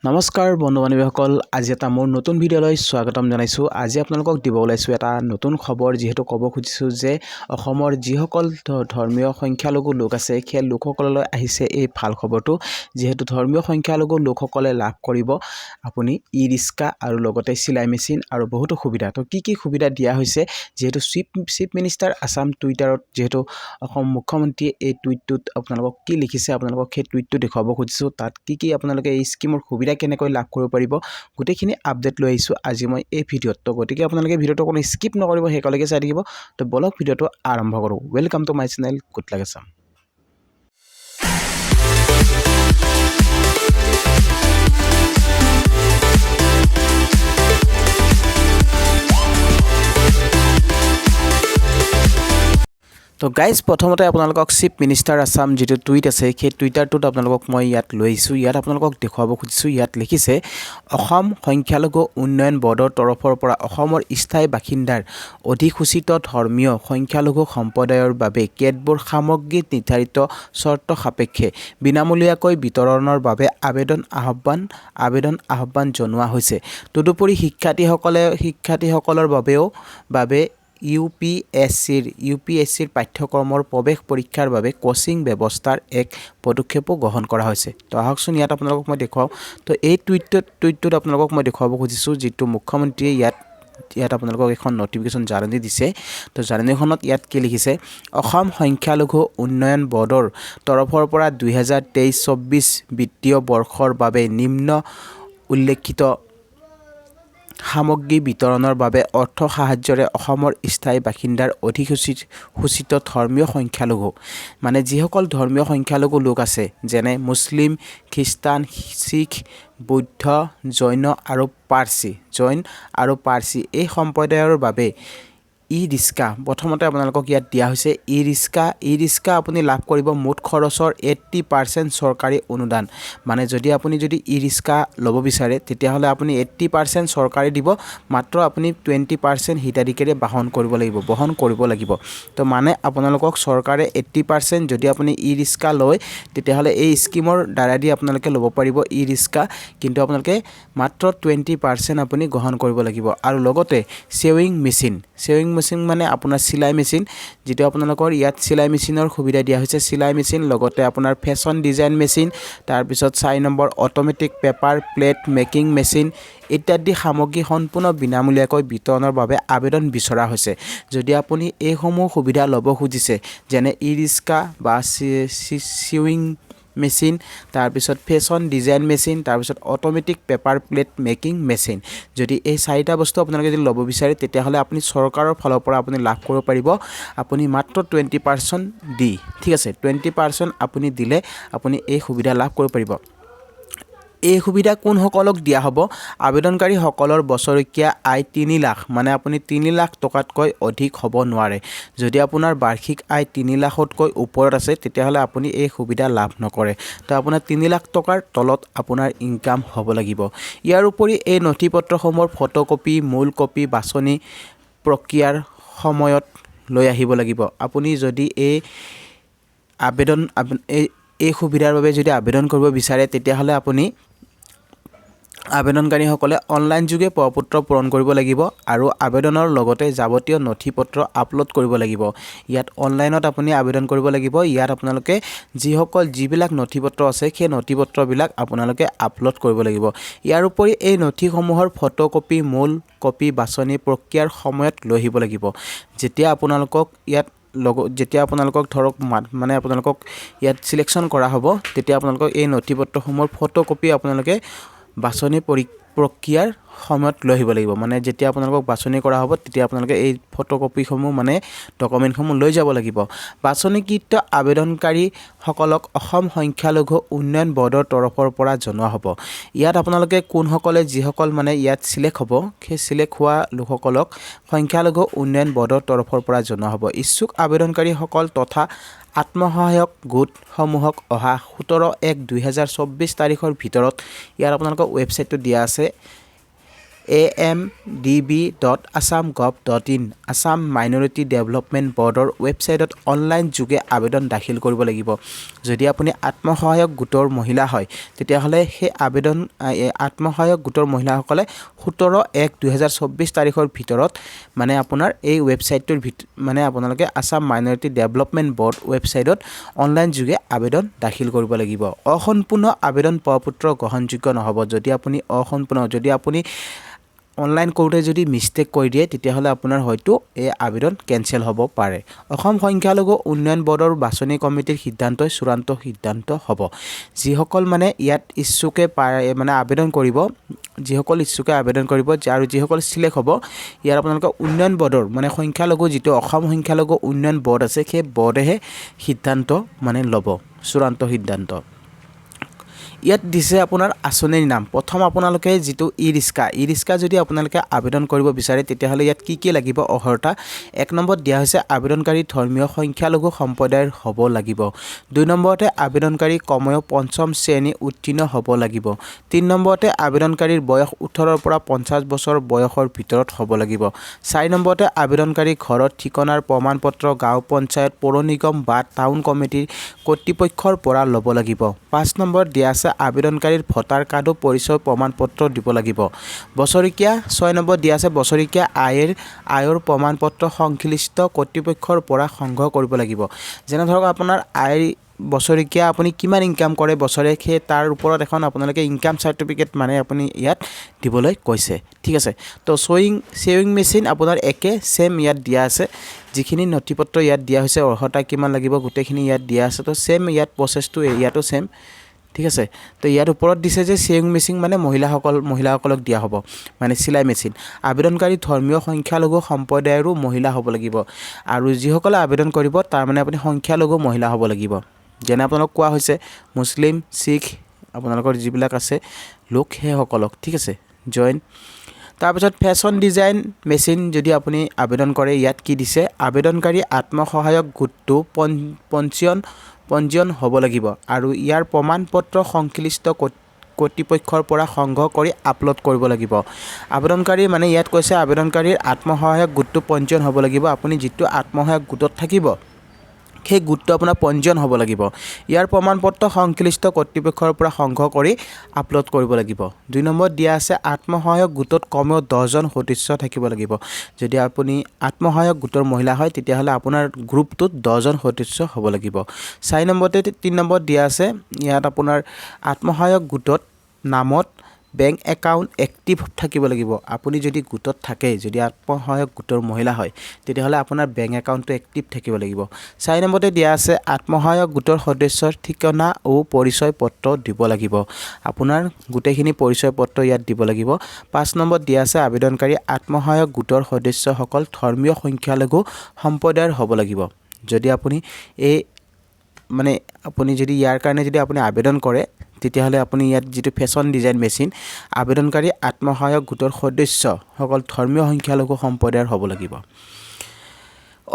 নমস্কাৰ বন্ধু বান্ধৱীসকল আজি এটা মোৰ নতুন ভিডিঅ'লৈ স্বাগতম জনাইছোঁ। আজি আপোনালোকক দিব ওলাইছোঁ এটা নতুন খবৰ, যিহেতু ক'ব খুজিছোঁ যে অসমৰ যিসকল ধৰ্মীয় সংখ্যালঘু লোক আছে সেই লোকসকললৈ আহিছে এই ভাল খবৰটো। যিহেতু ধৰ্মীয় সংখ্যালঘু লোকসকলে লাভ কৰিব আপুনি ই ৰিক্সা আৰু লগতে চিলাই মেচিন আৰু বহুতো সুবিধা। তো কি সুবিধা দিয়া হৈছে, যিহেতু চিফ মিনিষ্টাৰ আছাম টুইটাৰত যিহেতু অসম মুখ্যমন্ত্ৰীয়ে এই টুইটটোত আপোনালোকক কি লিখিছে আপোনালোকক সেই টুইটটো দেখুৱাব খুজিছোঁ। তাত কি আপোনালোকে এই স্কিমৰ সুবিধা কেনেকৈ লাভ কৰিব পাৰিব গোটেইখিনি আপডেট লৈ আহিছোঁ আজি মই এই ভিডিঅ'ত। তো গতিকে আপোনালোকে ভিডিঅ'টো কোনো স্কিপ নকৰিব, শেষলৈকে চাই থাকিব। তো বলক ভিডিঅ'টো আৰম্ভ কৰোঁ। Welcome to my channel good luck Assam. তো গাইজ প্ৰথমতে আপোনালোকক চিফ মিনিষ্টাৰ আছাম যিটো টুইট আছে সেই টুইটাৰটোত আপোনালোকক মই ইয়াত লৈ আহিছোঁ। ইয়াত আপোনালোকক দেখুৱাব খুজিছোঁ। ইয়াত লিখিছে, অসম সংখ্যালঘু উন্নয়ন বৰ্ডৰ তৰফৰ পৰা অসমৰ স্থায়ী বাসিন্দাৰ অধিসূচিত ধৰ্মীয় সংখ্যালঘু সম্প্ৰদায়ৰ বাবে কেতবোৰ সামগ্ৰী নিৰ্ধাৰিত চৰ্ত সাপেক্ষে বিনামূলীয়াকৈ বিতৰণৰ বাবে আবেদন আহ্বান জনোৱা হৈছে। তদুপৰি শিক্ষাৰ্থীসকলৰ বাবে ইউপিএছচিৰ পাঠ্যক্ৰমৰ প্ৰৱেশ পৰীক্ষাৰ বাবে কোচিং ব্যৱস্থাৰ এক পদক্ষেপো গ্ৰহণ কৰা হৈছে। তো আহকচোন ইয়াত আপোনালোকক মই দেখুৱাওঁ। তো এই টুইটটোত আপোনালোকক মই দেখুৱাব খুজিছোঁ যিটো মুখ্যমন্ত্ৰীয়ে ইয়াত আপোনালোকক এখন নটিফিকেশ্যন জাননী দিছে। তো জাননীখনত ইয়াত কি লিখিছে, অসম সংখ্যালঘু উন্নয়ন বৰ্ডৰ তৰফৰ পৰা 2023-24 বিত্তীয় বৰ্ষৰ বাবে নিম্ন উল্লেখিত সামগ্ৰী বিতৰণৰ বাবে অৰ্থ সাহায্যৰে অসমৰ স্থায়ী বাসিন্দাৰ অধিসূচিত ধৰ্মীয় সংখ্যালঘু, মানে যিসকল ধৰ্মীয় সংখ্যালঘু লোক আছে যেনে মুছলিম, খ্ৰীষ্টান, শিখ, বৌদ্ধ, জৈন আৰু পাৰ্চী এই সম্প্ৰদায়ৰ বাবে ই ৰিক্সা প্ৰথমতে আপোনালোকক ইয়াত দিয়া হৈছে। ই ৰিক্সা আপুনি লাভ কৰিব মুঠ খৰচৰ 80% চৰকাৰী অনুদান। মানে যদি আপুনি ই ৰিক্সা ল'ব বিচাৰে তেতিয়াহ'লে আপুনি 80% চৰকাৰে দিব, মাত্ৰ আপুনি 20% হিতাধিকাৰীয়ে বহন কৰিব লাগিব। তো মানে আপোনালোকক চৰকাৰে 80% যদি আপুনি ই ৰিক্সা লয় তেতিয়াহ'লে এই স্কিমৰ দ্বাৰা দি আপোনালোকে ল'ব পাৰিব ই ৰিক্সা, কিন্তু আপোনালোকে মাত্ৰ 20% আপুনি গ্ৰহণ কৰিব লাগিব। আৰু লগতে চেৱিং মেচিন মানে আপোনাৰ চিলাই মেচিন, যিটো আপোনালোকৰ ইয়াত চিলাই মেচিনৰ সুবিধা দিয়া হৈছে। চিলাই মেচিন লগতে আপোনাৰ ফেশ্বন ডিজাইন মেচিন, তাৰপিছত 4 number automatic paper plate making machine ইত্যাদি সামগ্ৰী সম্পূৰ্ণ বিনামূলীয়াকৈ বিতৰণৰ বাবে আবেদন বিচৰা হৈছে। যদি আপুনি এইসমূহ সুবিধা ল'ব খুজিছে যেনে ই ৰিক্সা বা চিউইং মেচিন, তাৰপিছত ফেশ্বন ডিজাইন মেচিন, তাৰপিছত automatic paper plate making machine, যদি এই 4টা বস্তু আপোনালোকে যদি ল'ব বিচাৰে তেতিয়াহ'লে আপুনি চৰকাৰৰ ফালৰ পৰা আপুনি লাভ কৰিব পাৰিব আপুনি মাত্ৰ 20% দি, ঠিক আছে। 20% আপুনি দিলে আপুনি এই সুবিধা লাভ কৰিব পাৰিব। এই সুবিধা কোনসকলক দিয়া হ'ব? আবেদনকাৰীসকলৰ বছৰেকীয়া আয় 3 লাখ, মানে আপুনি 3 লাখ টকাতকৈ অধিক হ'ব নোৱাৰে। যদি আপোনাৰ বাৰ্ষিক আয় 3 লাখতকৈ ওপৰত আছে তেতিয়াহ'লে আপুনি এই সুবিধা লাভ নকৰে। তো আপোনাৰ 3 লাখ টকাৰ তলত আপোনাৰ ইনকাম হ'ব লাগিব। ইয়াৰ উপৰি এই নথিপত্ৰসমূহৰ ফটোকপি, মূল কপি বাছনি প্ৰক্ৰিয়াৰ সময়ত লৈ আহিব লাগিব। আপুনি যদি এই সুবিধাৰ বাবে যদি আবেদন কৰিব বিচাৰে তেতিয়াহ'লে আপুনি আবেদনকাৰীসকলে অনলাইন যোগে প্ৰপত্ৰ পূৰণ কৰিব লাগিব আৰু আবেদনৰ লগতে যাৱতীয় নথিপত্ৰ আপলোড কৰিব লাগিব। ইয়াত অনলাইনত আপুনি আবেদন কৰিব লাগিব। ইয়াত আপোনালোকে যিবিলাক নথিপত্ৰ আছে সেই নথিপত্ৰবিলাক আপোনালোকে আপলোড কৰিব লাগিব। ইয়াৰ উপৰি এই নথিসমূহৰ ফটোকপি, মূল কপি বাছনি প্ৰক্ৰিয়াৰ সময়ত লৈ আহিব লাগিব। যেতিয়া আপোনালোকক ধৰক মানে আপোনালোকক ইয়াত চিলেকশ্যন কৰা হ'ব তেতিয়া আপোনালোকক এই নথিপত্ৰসমূহৰ ফটোকপি আপোনালোকে বাছনি প্ৰক্ৰিয়াৰ সময়ত লৈ আহিব লাগিব। মানে যেতিয়া আপোনালোকক বাছনি কৰা হ'ব তেতিয়া আপোনালোকে এই ফটোকপিসমূহ মানে ডকুমেণ্টসমূহ লৈ যাব লাগিব। বাছনিকৃত আবেদনকাৰীসকলক অসম সংখ্যালঘু উন্নয়ন বৰ্ডৰ তৰফৰ পৰা জনোৱা হ'ব। ইয়াত আপোনালোকে যিসকল মানে ইয়াত চিলেক্ট হ'ব সেই চিলেক্ট হোৱা লোকসকলক সংখ্যালঘু উন্নয়ন বৰ্ডৰ তৰফৰ পৰা জনোৱা হ'ব। ইচ্ছুক আবেদনকাৰীসকল তথা আত্মসহায়ক গোটসমূহক অহা 17/1/2024 তাৰিখৰ ভিতৰত, ইয়াৰ আপোনালোকৰ ৱেবছাইটটো দিয়া আছে amdb.assam.gov.in আসাম মাইনৰিটি ডেভেলপমেণ্ট বৰ্ডৰ ৱেবছাইটত অনলাইন যোগে আবেদন দাখিল কৰিব লাগিব। যদি আপুনি আত্মসহায়ক গোটৰ মহিলা হয় তেতিয়াহ'লে সেই আত্মসহায়ক গোটৰ মহিলাসকলে 17/1/2024 তাৰিখৰ ভিতৰত মানে আপোনাৰ এই ৱেবছাইটটোৰ মানে আপোনালোকে আসাম মাইনৰিটি ডেভেলপমেণ্ট বৰ্ড ৱেবছাইটত অনলাইন যোগে আবেদন দাখিল কৰিব লাগিব। অসম্পূৰ্ণ আবেদন প্ৰপত্ৰ গ্ৰহণযোগ্য নহ'ব। যদি আপুনি অনলাইন কৰোঁতে যদি মিষ্টেক কৰি দিয়ে তেতিয়াহ'লে আপোনাৰ হয়তো এই আবেদন কেনচেল হ'ব পাৰে। অসম সংখ্যালঘু উন্নয়ন বৰ্ডৰ বাছনি কমিটিৰ সিদ্ধান্তই চূড়ান্ত সিদ্ধান্ত হ'ব। যিসকল মানে ইয়াত ইচ্ছুকে মানে আবেদন কৰিব, আৰু যিসকল চিলেক্ট হ'ব ইয়াৰ আপোনালোকৰ উন্নয়ন বৰ্ডৰ মানে সংখ্যালঘু যিটো অসম সংখ্যালঘু উন্নয়ন বৰ্ড আছে সেই বৰ্ডেহে সিদ্ধান্ত মানে ল'ব, চূড়ান্ত সিদ্ধান্ত। ইয়াত দিছে আপোনাৰ আঁচনিৰ নাম। প্ৰথম আপোনালোকে যিটো ই ৰিক্সা যদি আপোনালোকে আবেদন কৰিব বিচাৰে তেতিয়াহ'লে ইয়াত কি লাগিব অৰ্হতা। 1 নম্বৰত দিয়া হৈছে আবেদনকাৰী ধৰ্মীয় সংখ্যালঘু সম্প্ৰদায়ৰ হ'ব লাগিব। 2 নম্বৰতে আবেদনকাৰী কমেও 5ম শ্ৰেণী উত্তীৰ্ণ হ'ব লাগিব। 3 নম্বৰতে আবেদনকাৰীৰ বয়স 18ৰ পৰা 50 বছৰ বয়সৰ ভিতৰত হ'ব লাগিব। 4 নম্বৰতে আবেদনকাৰী ঘৰৰ ঠিকনাৰ প্ৰমাণপত্ৰ গাঁও পঞ্চায়ত, পৌৰ নিগম বা টাউন কমিটিৰ কৰ্তৃপক্ষৰ পৰা ল'ব লাগিব। 5 নম্বৰত দিয়া আছে আবেদনকাৰীৰ ভোটাৰ কাৰ্ডো পৰিচয় প্ৰমাণপত্ৰ দিব লাগিব। বছৰেকীয়া 6 নম্বৰ দিয়া আছে বছৰেকীয়া আয়ৰ প্ৰমাণপত্ৰ সংশ্লিষ্ট কৰ্তৃপক্ষৰ পৰা সংগ্ৰহ কৰিব লাগিব। যেনে ধৰক আপোনাৰ বছৰেকীয়া আপুনি কিমান ইনকাম কৰে বছৰে, সেই তাৰ ওপৰত এখন আপোনালোকে ইনকাম চাৰ্টিফিকেট মানে আপুনি ইয়াত দিবলৈ কৈছে। ঠিক আছে, তো চেয়িং মেচিন আপোনাৰ ছেম ইয়াত দিয়া আছে। যিখিনি নথিপত্ৰ ইয়াত দিয়া হৈছে অৰ্হতা কিমান লাগিব গোটেইখিনি ইয়াত দিয়া আছে। তো ছেম ইয়াত প্ৰচেছটো ইয়াতো ছেম। ঠিক আছে, তো ইয়াত ওপৰত দিছে যে চেয়িং মেচিন মানে মহিলাসকলক দিয়া হ'ব, মানে চিলাই মেচিন। আবেদনকাৰী ধৰ্মীয় সংখ্যালঘু সম্প্ৰদায়ৰো মহিলা হ'ব লাগিব, আৰু যিসকলে আবেদন কৰিব তাৰ মানে আপুনি সংখ্যালঘু মহিলা হ'ব লাগিব। যেনে আপোনালোক কোৱা হৈছে মুছলিম, শিখ আপোনালোকৰ যিবিলাক আছে লোক সেইসকলক। ঠিক আছে, জইন। তাৰপিছত ফেশ্বন ডিজাইন মেচিন যদি আপুনি আবেদন কৰে ইয়াত কি দিছে আবেদনকাৰী আত্মসহায়ক গোটটো পঞ্জীয়ন হ'ব লাগিব, আৰু ইয়াৰ প্ৰমাণপত্ৰ সংশ্লিষ্ট কৰ্তৃপক্ষৰ পৰা সংগ্ৰহ কৰি আপলোড কৰিব লাগিব। আবেদনকাৰী মানে ইয়াত কৈছে আবেদনকাৰীৰ আত্মসহায়ক গোটটো পঞ্জীয়ন হ'ব লাগিব। আপুনি যিটো আত্মসহায়ক গোটত থাকিব সেই গোটটো আপোনাৰ পঞ্জীয়ন হ'ব লাগিব। ইয়াৰ প্ৰমাণপত্ৰ সংশ্লিষ্ট কৰ্তৃপক্ষৰ পৰা সংগ্ৰহ কৰি আপলোড কৰিব লাগিব। 2 নম্বৰত দিয়া আছে আত্মসহায়ক গোটত কমেও 10জন সদস্য থাকিব লাগিব। যদি আপুনি আত্মসহায়ক গোটৰ মহিলা হয় তেতিয়াহ'লে আপোনাৰ গ্ৰুপটোত 10জন সদস্য হ'ব লাগিব। 4 নম্বৰতে 3 নম্বৰত দিয়া আছে ইয়াত আপোনাৰ আত্মসহায়ক গোটত নামত বেংক একাউণ্ট এক্টিভ থাকিব লাগিব। আপুনি যদি গোটত থাকে, যদি আত্মসহায়ক গোটৰ মহিলা হয় তেতিয়াহ'লে আপোনাৰ বেংক একাউণ্টটো এক্টিভ থাকিব লাগিব। 4 নম্বৰতে দিয়া আছে আত্মসহায়ক গোটৰ সদস্যৰ ঠিকনা আৰু পৰিচয় পত্ৰ দিব লাগিব। আপোনাৰ গোটেইখিনি পৰিচয় পত্ৰ ইয়াত দিব লাগিব। 5 নম্বৰত দিয়া আছে আবেদনকাৰী আত্মসহায়ক গোটৰ সদস্যসকল ধৰ্মীয় সংখ্যালঘু সম্প্ৰদায়ৰ হ'ব লাগিব। যদি আপুনি আপুনি যদি ইয়াৰ কাৰণে যদি আপুনি আবেদন কৰে তেতিয়াহ'লে আপুনি ইয়াত যিটো ফেশ্বন ডিজাইন মেচিন আবেদনকাৰী আত্মসহায়ক গোটৰ সদস্যসকল ধৰ্মীয় সংখ্যালঘু সম্প্ৰদায়ৰ হ'ব লাগিব।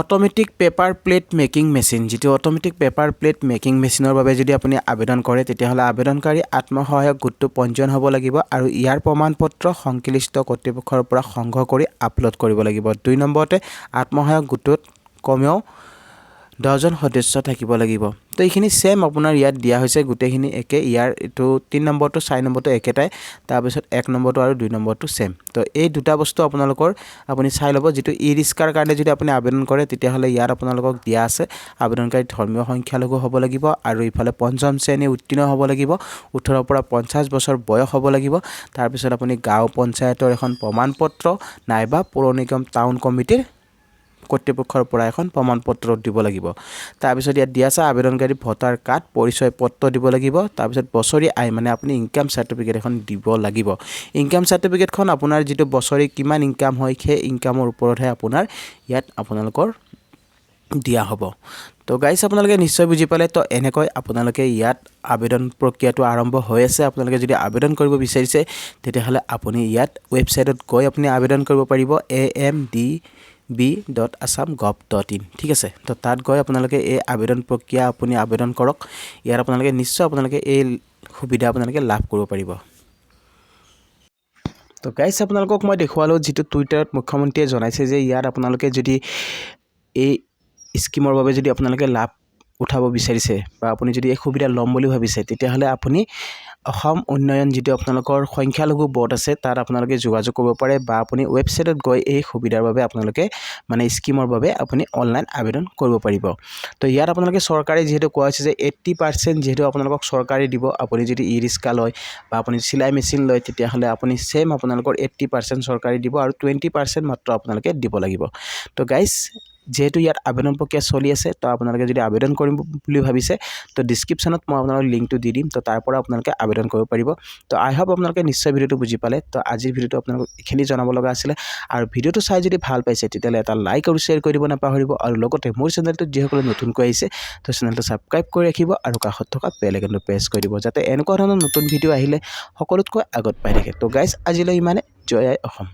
Automatic paper plate making machine, যিটো অট'মেটিক পেপাৰ প্লেট মেকিং মেচিনৰ বাবে যদি আপুনি আবেদন কৰে তেতিয়াহ'লে আবেদনকাৰী আত্মসহায়ক গোটটো পঞ্জীয়ন হ'ব লাগিব, আৰু ইয়াৰ প্ৰমাণপত্ৰ সংশ্লিষ্ট কৰ্তৃপক্ষৰ পৰা সংগ্ৰহ কৰি আপলোড কৰিব লাগিব। 2 নম্বৰতে আত্মসহায়ক গোটত কমেও 10জন সদস্য থাকিব লাগিব। তো এইখিনি ছেম আপোনাৰ ইয়াত দিয়া হৈছে, গোটেইখিনি একে। ইয়াৰ এইটো 3 নম্বৰটো 4 নম্বৰটো একেটাই, তাৰপিছত 1 নম্বৰটো আৰু 2 নম্বৰটো ছেম। তো এই দুটা বস্তু আপুনি চাই ল'ব। যিটো ই ৰিক্সাৰ কাৰণে যদি আপুনি আবেদন কৰে তেতিয়াহ'লে ইয়াত আপোনালোকক দিয়া আছে আবেদনকাৰী ধৰ্মীয় সংখ্যালঘু হ'ব লাগিব, আৰু ইফালে 5ম শ্ৰেণী উত্তীৰ্ণ হ'ব লাগিব, 18ৰ পৰা 50 বছৰ বয়স হ'ব লাগিব। তাৰপিছত আপুনি গাঁও পঞ্চায়তৰ এখন প্ৰমাণপত্ৰ নাইবা পৌৰ নিগম টাউন কমিটিৰ কৰ্তৃপক্ষৰ পৰা এখন প্ৰমাণপত্ৰ দিব লাগিব। তাৰপিছত ইয়াত দিয়া আছে আবেদনকাৰী ভোটাৰ কাৰ্ড পৰিচয় পত্ৰ দিব লাগিব। তাৰপিছত বছৰি আয় মানে আপুনি ইনকাম চাৰ্টিফিকেট এখন দিব লাগিব। ইনকাম চাৰ্টিফিকেটখন আপোনাৰ যিটো বছৰি কিমান ইনকাম হয় সেই ইনকামৰ ওপৰতহে আপোনাৰ ইয়াত আপোনালোকৰ দিয়া হ'ব। তো গাইজ আপোনালোকে নিশ্চয় বুজি পালে। তো এনেকৈ আপোনালোকে ইয়াত আবেদন প্ৰক্ৰিয়াটো আৰম্ভ হৈ আছে। আপোনালোকে যদি আবেদন কৰিব বিচাৰিছে তেতিয়াহ'লে আপুনি ইয়াত ৱেবছাইটত গৈ আপুনি আবেদন কৰিব পাৰিব amdb.assam.gov.in। ঠিক আছে, তো তাত গৈ আপোনালোকে এই আবেদন প্ৰক্ৰিয়া আপুনি আবেদন কৰক। ইয়াত আপোনালোকে নিশ্চয় এই সুবিধা আপোনালোকে লাভ কৰিব পাৰিব। তো গাইছ আপোনালোকক মই দেখুৱালোঁ যিটো টুইটাৰত মুখ্যমন্ত্ৰীয়ে জনাইছে যে ইয়াত আপোনালোকে যদি এই স্কিমৰ বাবে যদি আপোনালোকে লাভ উঠাব বিচাৰিছে বা আপুনি যদি এই সুবিধা ল'ম বুলি ভাবিছে তেতিয়াহ'লে আপুনি অসম উন্নয়ন যিটো আপোনালোকৰ সংখ্যালঘু বোৰ্ড আছে তাত আপোনালোকে যোগাযোগ কৰিব পাৰে বা আপুনি ৱেবছাইটত গৈ এই সুবিধাৰ বাবে আপোনালোকে মানে স্কিমৰ বাবে আপুনি অনলাইন আবেদন কৰিব পাৰিব তো ইয়াত আপোনালোকে চৰকাৰে যিহেতু কোৱা হৈছে যে 80% যিহেতু আপোনালোকক চৰকাৰে দিব আপুনি যদি ই ৰিক্সা লয় বা আপুনি চিলাই মেচিন লয় তেতিয়াহ'লে আপুনি সেম আপোনালোকৰ 80% চৰকাৰে দিব আৰু 20% মাত্ৰ আপোনালোকে দিব লাগিব তো গাইজ যেহেতু ইয়াত আবেদন প্ৰক্ৰিয়া চলি আছে তো আপোনালোকে যদি আবেদন কৰিম বুলি ভাবিছে তো ডিসক্ৰিপশনত মই আপোনালোকক লিংকটো দি দিম তো তাৰ পৰা আপোনালোকে আবেদন কৰিব পাৰিব তো আই হোপ আপোনালোকে নিশ্চয় ভিডিওটো বুজি পালে তো আজিৰ ভিডিওটো আপোনালোকক এখিনি জনাব লগা আছিল আৰু ভিডিওটো চাই যদি ভাল পাইছে তেতিয়ালে এটা লাইক আৰু শেয়াৰ কৰিব নাপাহৰিব আৰু লগতে মোৰ চেনেলটো যিসকলে নতুনকৈ আহিছে তো চেনেলটো সাবস্ক্ৰাইব কৰি ৰাখিব আৰু কাষত থকা বেল আইকনটো প্ৰেছ কৰি দিব যাতে এনেকুৱা ধৰণৰ নতুন ভিডিও আহিলে সকলোতকৈ আগত পাই থাকে তো গাইজ আজিলৈ ইমানে জয় আই অসম।